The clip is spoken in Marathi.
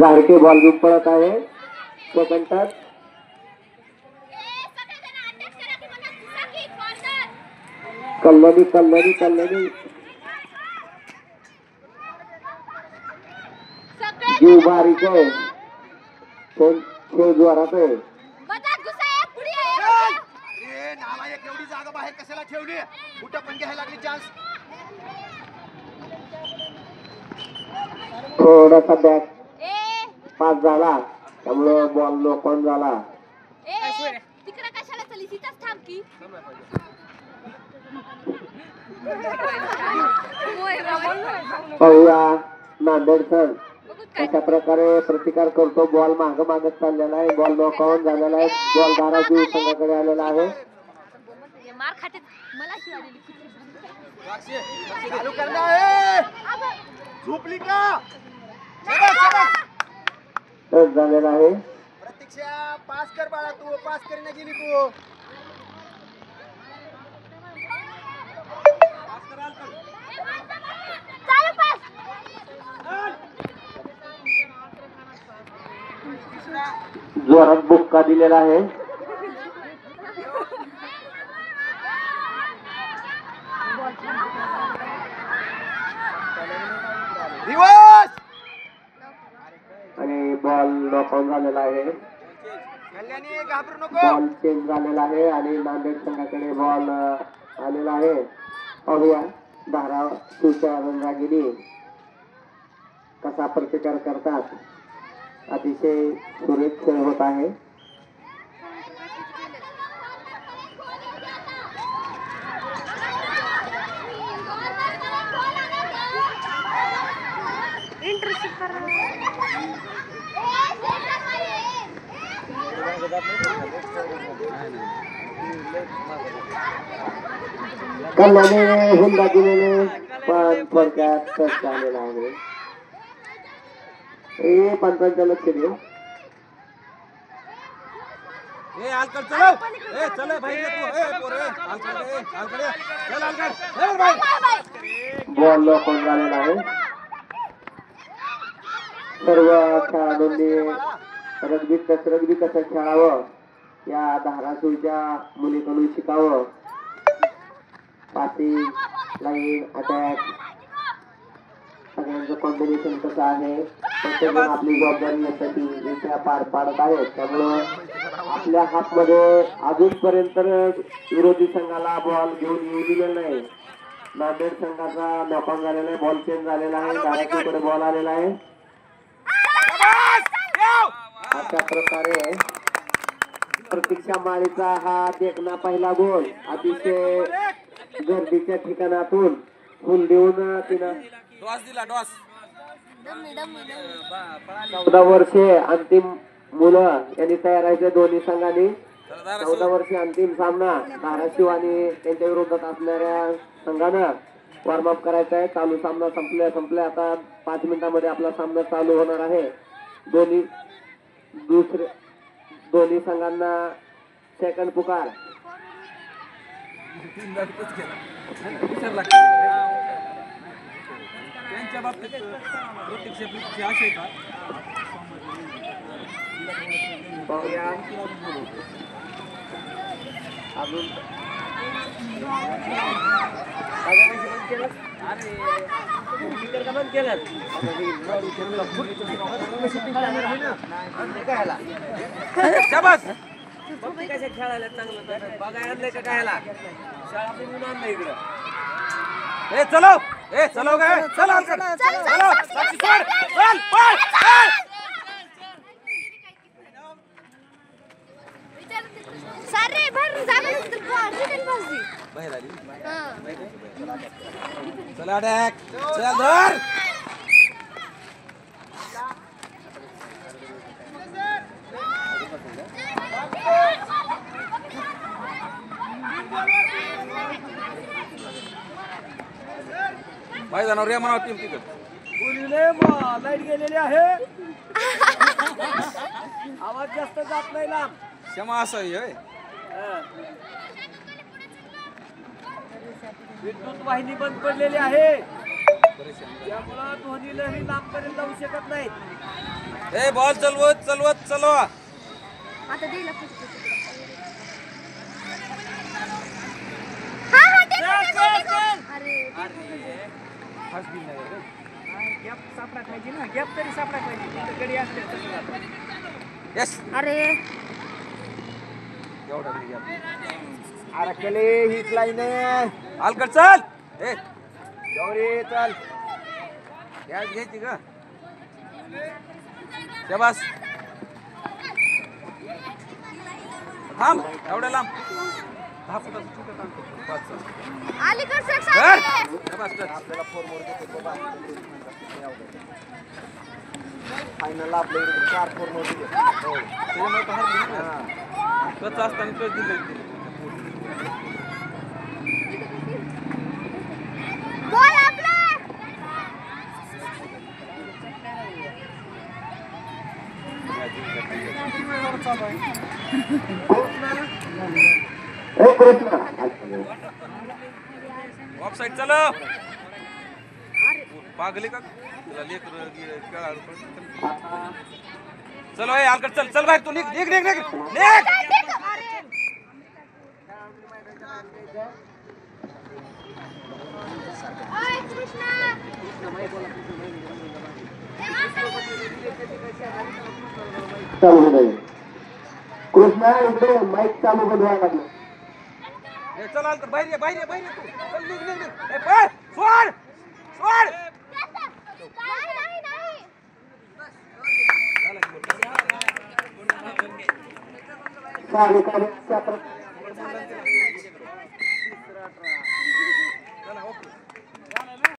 झाडके बॉल घेऊन पळत आहे. Second touch. कल्याणी कल्याणी कल्याणी जीव बारीक आहे. खेळ जोरात आहे. एवढी जागा बाहेर कशाला ठेवली? कुठं पण घ्यायला लागली चान्स. थोडासा बॅक पास झाला त्यामुळे बॉल नॉकआउट झाला. पाहूया नांदेड संघ अशा प्रकारे प्रतिकार करतो. बॉल मागं मागत चाललेला आहे. बॉल नॉकआउट झालेला आहे. बॉल धाराशिव संघाकडे आलेला आहे. चालू करना है. झोपली का? टच झालेला आहे. प्रतीक्षा पास कर बाळा, तू पास करीना गेली तू. जोरात बुक्का दिलेला आहे. आणि बॉल नॉकआउट झालेला आहे. घाबरू नको. बॉल चेंज झालेला आहे आणि नांदेड संघाकडे बॉल आलेला आहे. पाहूया धाराशिवच्या रंगागिरी कसा प्रतिकार करतात. अतिशय सुरेख खेळ होत आहे. कल्याणे हुंडा दिलेले पण थोडक्यात टच झालेला आहे. पंचांच्या लक्ष देऊ. बॉल लॉकआउट झालेला आहे. सर्व खेळाडूंनी रग्बी कसं खेळावं या धाराशिवच्या मुलीकडून शिकावं. पासिंग, लाईन, अटॅक सगळ्यांचं कॉम्बिनेशन कसं आहे. प्रत्येकजण आपली जबाबदारी यासाठी पार पाडत आहेत. त्यामुळं आपल्या हातमध्ये अजूनपर्यंत विरोधी संघाला बॉल घेऊन येऊ दिलेला नाही. नांदेड संघाचा नॉकआउट झालेला आहे. बॉल चेंज झालेला आहे. धाराशिवकडे बॉल आलेला आहे. अशा प्रकारे प्रतीक्षा माळीचा हा देखना पहिला गोल अतिशय गर्दीच्या ठिकाणातून फुल देऊन तिनं 14 वर्षे अंतिम मुलं यांनी तयार आहे. दोन्ही संघांनी 14 वर्षे अंतिम सामना धाराशिव आणि त्यांच्या विरोधात असणाऱ्या संघानं वॉर्मअप करायचा आहे. चालू सामना संपल्या आता 5 मिनिटांमध्ये आपला सामना चालू होणार आहे. दोन्ही संघांना सेकंड पुकार. त्यांच्या बाबतीत प्रत्यक्ष असे का अजून कशा खेळायला चांगलं बघायला आणलंय का कायला शाळा पण आणलं इकडं. चलो चलो काय चलो चला डॅक चल धर. माहिती जाणार रे म्हणा टीम तिकड लाईट गेलेली आहे. आवाज जास्त जात नाही लांब. क्षमा असं आहे. विद्युत वाहिनी बंद पडलेली आहे. त्यामुळं धोनीलाही लांबपर्यंत जाऊ शकत नाही. ए बॉल चलवत चलवत चलवा. आता देईल गॅप सापडा पाहिजे ना, गॅप तरी सापडा पाहिजे. गडी असते यस. अरे एवढा नाही गॅप. अरे केले हीच लाईन आहे. आलकर चल. ए गौरी चल. गॅस घ्यायची का? शाबास. थांब एवढ्या लांब. 10 फुटाचं छोटं टाकतो. 5 अलीकडचं एक कर. साईड. शाबास कर. आपल्याला 4 मोर देतो बाबा. फायनल आपल्या इकडे 4 4 मोर दिले. हो त्याच्यामुळे तर हरली ना. टच असताना टच दिलं. बॉल आपला. ऑफ साइड चलो. पागले का तुला लेकर चलो. ए आलकर चल चल बाहेर. तू निघ निघ निघ निघ निघ. ओय कृष्णा. चालू नाही. कृष्णा इकडे माईक चालू बनवायला लागलं. ए चल आलकर बाहेर ये बाहेर ये बाहेर ये तू. चल निघ निघ निघ. ए पळ सोड सोड. नाही नाही. कार्यक्रम